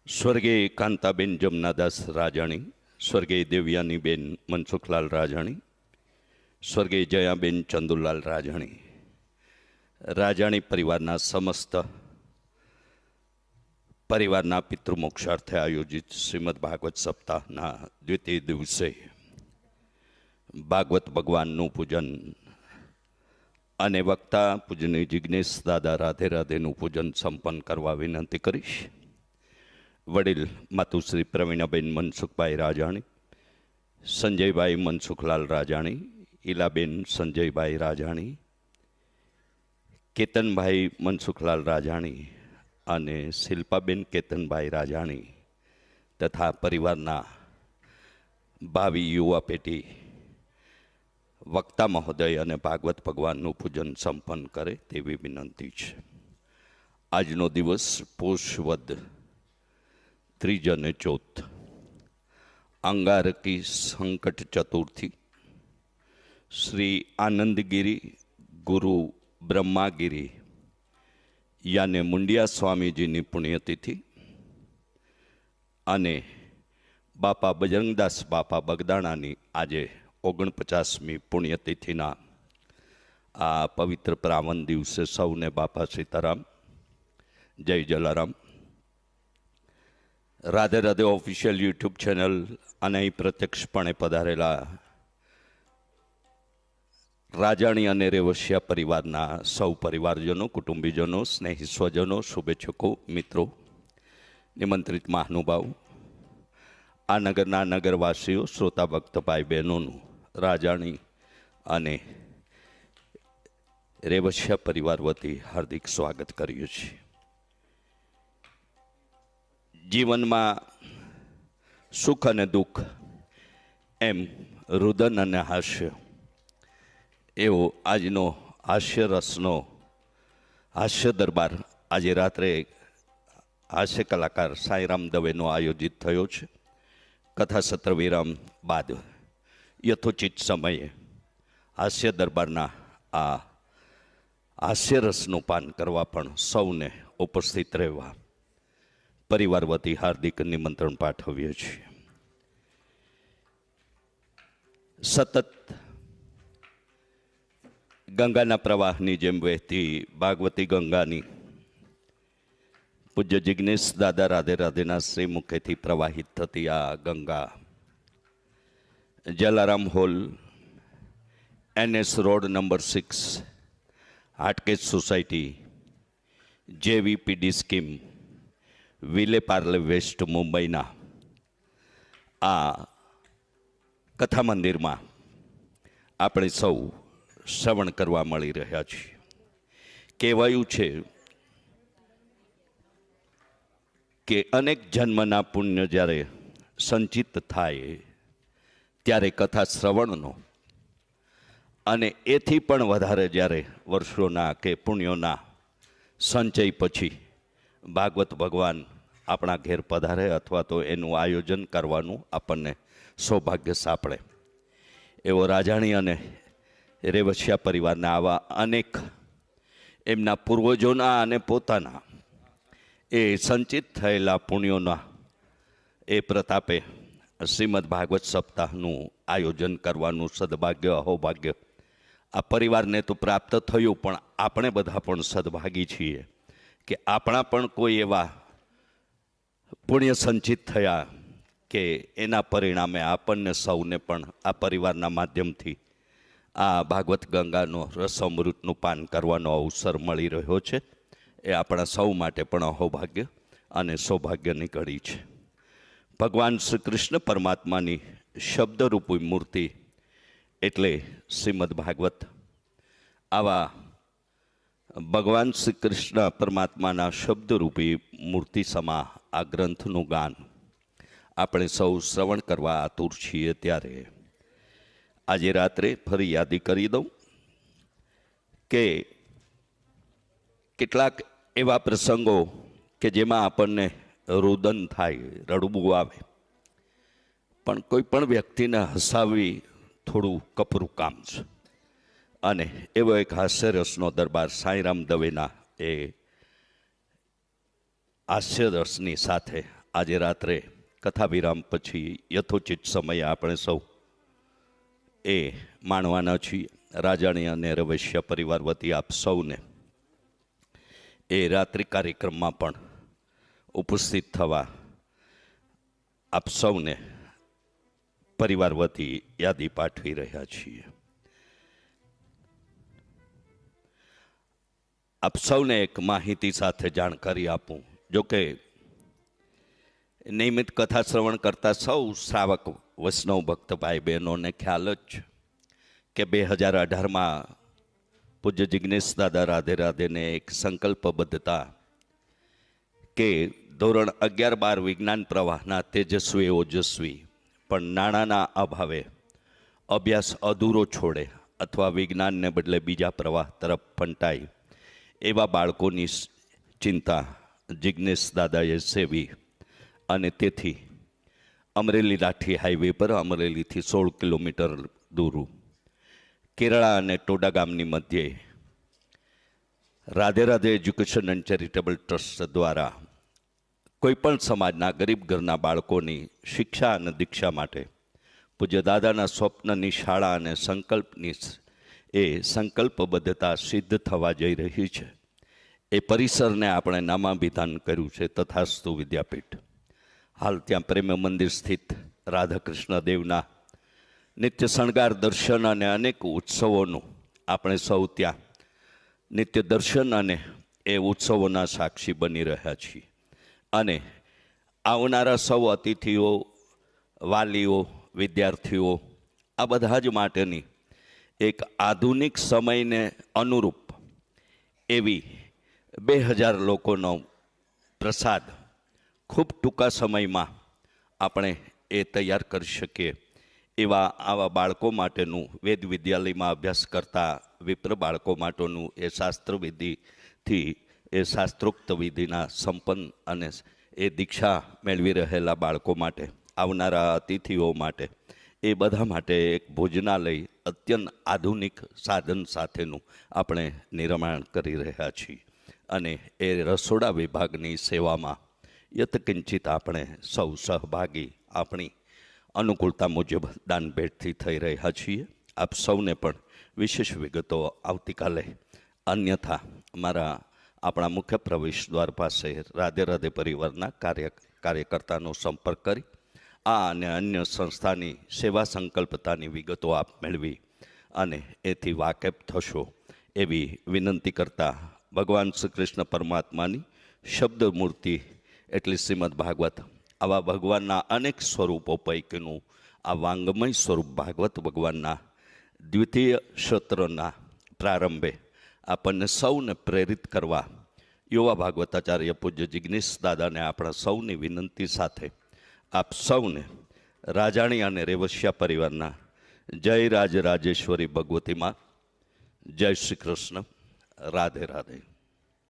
સ્વર્ગીય કાંતાબેન જમનાદાસ રાજાણી, સ્વર્ગીય દેવયાનીબેન મનસુખલાલ રાજાણી, સ્વર્ગીય જયાબેન ચંદુલાલ રાજાણી, રાજાણી પરિવારના સમસ્ત પરિવારના પિતૃમોક્ષાર્થે આયોજિત શ્રીમદ ભાગવત સપ્તાહના દ્વિતીય દિવસે ભાગવત ભગવાનનું પૂજન અને વક્તા પૂજનીય જિજ્ઞેશ દાદા રાધે રાધેનું પૂજન સંપન્ન કરવા વિનંતી કરીશ. વડીલ માતુશ્રી પ્રવીણાબેન મનસુખભાઈ રાજાણી, સંજયભાઈ મનસુખલાલ રાજાણી, ઈલાબેન સંજયભાઈ રાજાણી, કેતનભાઈ મનસુખલાલ રાજાણી અને શિલ્પાબેન કેતનભાઈ રાજાણી તથા પરિવારના ભાવિ યુવા પેઢી વક્તા મહોદય અને ભાગવત ભગવાનનું પૂજન સંપન્ન કરે તેવી વિનંતી છે. આજનો દિવસ પોષ વદ ત્રીજ અને ચોથ, અંગારકી સંકટ ચતુર્થી, શ્રી આનંદગીરી ગુરુ બ્રહ્માગીરી યાને મુંડિયા સ્વામીજીની પુણ્યતિથિ અને બાપા બજરંગદાસ બાપા બગદાણાની આજે 49મી પુણ્યતિથિના આ પવિત્ર પ્રાવણ દિવસે સૌને બાપા સીતારામ, જય Jalaram. Radhe Radhe official YouTube channel અને અહીં પ્રત્યક્ષપણે પધારેલા રાજાણી અને રેવશિયા પરિવારના સૌ પરિવારજનો, કુટુંબીજનો, સ્નેહી સ્વજનો, શુભેચ્છકો, મિત્રો, નિમંત્રિત મહાનુભાવ, આ નગરના નગરવાસીઓ, શ્રોતા ભક્ત ભાઈ બહેનોનું રાજાણી અને રેવશિયા પરિવાર વતી હાર્દિક સ્વાગત કરીએ છીએ. જીવનમાં સુખ અને દુઃખ એમ રુદન અને હાસ્ય એવો આજનો હાસ્ય રસનો હાસ્ય દરબાર આજે રાત્રે હાસ્ય કલાકાર સાંઈરામ દવેનો આયોજિત થયો છે. કથા સત્ર વિરામ બાદ યથોચિત સમયે હાસ્ય દરબારના આ હાસ્ય રસનું પાન કરવા પણ સૌને ઉપસ્થિત રહેવા પરિવાર વતી હાર્દિક નિમંત્રણ પાઠવીએ છીએ. સતત ગંગાના પ્રવાહની જેમ વહેતી ભાગવતી ગંગાની પૂજ્ય જિજ્ઞેશ દાદા રાધે રાધેના શ્રી મુખેથી પ્રવાહિત થતી આ Ganga Jalaram hall, NS road number 6, Hatkesh society, JVPD scheme, Vile Parle west, મુંબઈના આ કથા મંદિરમાં આપણે સૌ શ્રવણ કરવા મળી રહ્યા છીએ. કહેવાયું છે કે અનેક જન્મના પુણ્ય જ્યારે સંચિત થાય ત્યારે કથા શ્રવણનો અને એથી પણ વધારે જ્યારે વર્ષોના કે પુણ્યોના સંચય પછી ભાગવત ભગવાન આપણા ઘેર પધારે અથવા તો એનું આયોજન કરવાનું આપણને સૌભાગ્ય સાંપડે એવો રાજાણી અને રેવશિયા પરિવારના આવા અનેક એમના પૂર્વજોના અને પોતાના એ સંચિત થયેલા પુણ્યોના એ પ્રતાપે શ્રીમદ ભાગવત સપ્તાહનું આયોજન કરવાનું સદભાગ્ય, અહોભાગ્ય આ પરિવારને તો પ્રાપ્ત થયું, પણ આપણે બધા પણ સદભાગી છીએ કે આપણા પણ કોઈ એવા પુણ્ય સંચિત થયા કે એના પરિણામે આપણને સૌને પણ આ પરિવારના માધ્યમથી આ ભાગવત ગંગાનો રસઅમૃતનું પાન કરવાનો અવસર મળી રહ્યો છે. એ આપણા સૌ માટે પણ અહોભાગ્ય અને સૌભાગ્યની ઘડી છે. ભગવાન શ્રી કૃષ્ણ પરમાત્માની શબ્દરૂપી મૂર્તિ એટલે શ્રીમદ ભાગવત. આવા ભગવાન શ્રી કૃષ્ણ પરમાત્માના શબ્દરૂપી મૂર્તિ સમા આ ગ્રંથનું ગાન આપણે સૌ શ્રવણ કરવા આતુર છીએ. ત્યારે આજે રાત્રે ફરી યાદી કરી દઉં કે કેટલાક એવા પ્રસંગો કે જેમાં આપણને રુદન થાય, રડવું આવે, પણ કોઈ પણ વ્યક્તિને હસાવવી થોડું કપરું કામ છે. અને એવો એક હાસ્યરસનો દરબાર સાંઈરામ દવેના એ હાસ્યરસની સાથે આજે રાત્રે કથા વિરામ પછી યથોચિત સમયે આપણે સૌ એ માણવાના છીએ. રાજાણી અને રવેશિયા પરિવાર વતી આપ સૌને એ રાત્રિ કાર્યક્રમમાં પણ ઉપસ્થિત થવા આપ સૌને પરિવાર વતી યાદી પાઠવી રહ્યા છીએ. આપ સૌને એક માહિતી સાથે જાણકારી આપું. જોકે નિયમિત કથા શ્રવણ કરતા સૌ શ્રાવક વૈષ્ણવ ભક્ત ભાઈ બહેનોને ખ્યાલ જ કે 2018માં પૂજ્ય જિજ્ઞેશ દાદા રાધે રાધેને એક સંકલ્પબદ્ધતા કે ધોરણ 11-12 વિજ્ઞાન પ્રવાહના તેજસ્વી ઓજસ્વી પણ નાણાંના અભાવે અભ્યાસ અધૂરો છોડે અથવા વિજ્ઞાનને બદલે બીજા પ્રવાહ તરફ ફંટાય એવા બાળકોની ચિંતા જિજ્ઞેશ દાદાએ સેવી અને તેથી અમરેલી લાઠી હાઈવે પર અમરેલીથી 16 કિલોમીટર દૂર કેરળા અને ટોડા ગામની મધ્યે Radhe Radhe education and charitable trust દ્વારા કોઈપણ સમાજના ગરીબ ઘરના બાળકોની શિક્ષા અને દીક્ષા માટે પૂજ્ય દાદાના સ્વપ્નની શાળા અને સંકલ્પની એ સંકલ્પબદ્ધતા સિદ્ધ થવા જઈ રહી છે. એ પરિસરને આપણે નામાભિધાન કર્યું છે તથાસ્તુ વિદ્યાપીઠ. હાલ ત્યાં પ્રેમ મંદિર સ્થિત રાધાકૃષ્ણ દેવના નિત્ય શણગાર દર્શન અને અનેક ઉત્સવોનું આપણે સૌ ત્યાં નિત્ય દર્શન અને એ ઉત્સવોના સાક્ષી બની રહ્યા છીએ. અને આવનારા સૌ અતિથિઓ, વાલીઓ, વિદ્યાર્થીઓ આ બધા જ માટેની એક આધુનિક સમયને અનુરૂપ એવી 2000 લોકોનો પ્રસાદ ખૂબ ટૂંકા સમયમાં આપણે એ તૈયાર કરી શકીએ એવા આવા બાળકો માટેનું વેદ વિદ્યાલયમાં અભ્યાસ કરતા વિપ્ર બાળકો માટેનું એ શાસ્ત્રવિધિથી એ શાસ્ત્રોક્ત વિધિના સંપન્ન અને એ દીક્ષા મેળવી રહેલા બાળકો માટે, આવનારા અતિથિઓ માટે, એ બધા માટે એક ભોજનાલય અત્યંત આધુનિક સાધન સાથેનું આપણે નિર્માણ કરી રહ્યા છીએ. અને એ રસોડા વિભાગની સેવામાં યત્કિંચિત આપણે સૌ સહભાગી આપણી અનુકૂળતા મુજબ દાન ભેટથી થઈ રહ્યા છીએ. આપ સૌને પણ વિશેષ વિગતો આવતીકાલે અન્યથા આપણા મુખ્ય પ્રવેશ દ્વાર પાસે રાધે રાધે પરિવારના કાર્યકર્તાનો સંપર્ક કરી આ અને અન્ય સંસ્થાની સેવા સંકલ્પતાની વિગતો આપ મેળવી અને એથી વાકેફ થશો એવી વિનંતી કરતા ભગવાન શ્રી કૃષ્ણ પરમાત્માની શબ્દ મૂર્તિ એટલી શ્રીમદ ભાગવત, આવા ભગવાનના અનેક સ્વરૂપો પૈકીનું આ વાંગમય સ્વરૂપ ભાગવત ભગવાનના દ્વિતીય સત્રના પ્રારંભે આપણને સૌને પ્રેરિત કરવા યુવા ભાગવતાચાર્ય પૂજ્ય જિજ્ઞેશ દાદાને આપણા સૌની વિનંતી સાથે આપ સૌને રાજાણી અને રેવશિયા પરિવારના જય રાજ રાજેશ્વરી ભગવતીમાં જય શ્રી કૃષ્ણ. રાધે રાધે.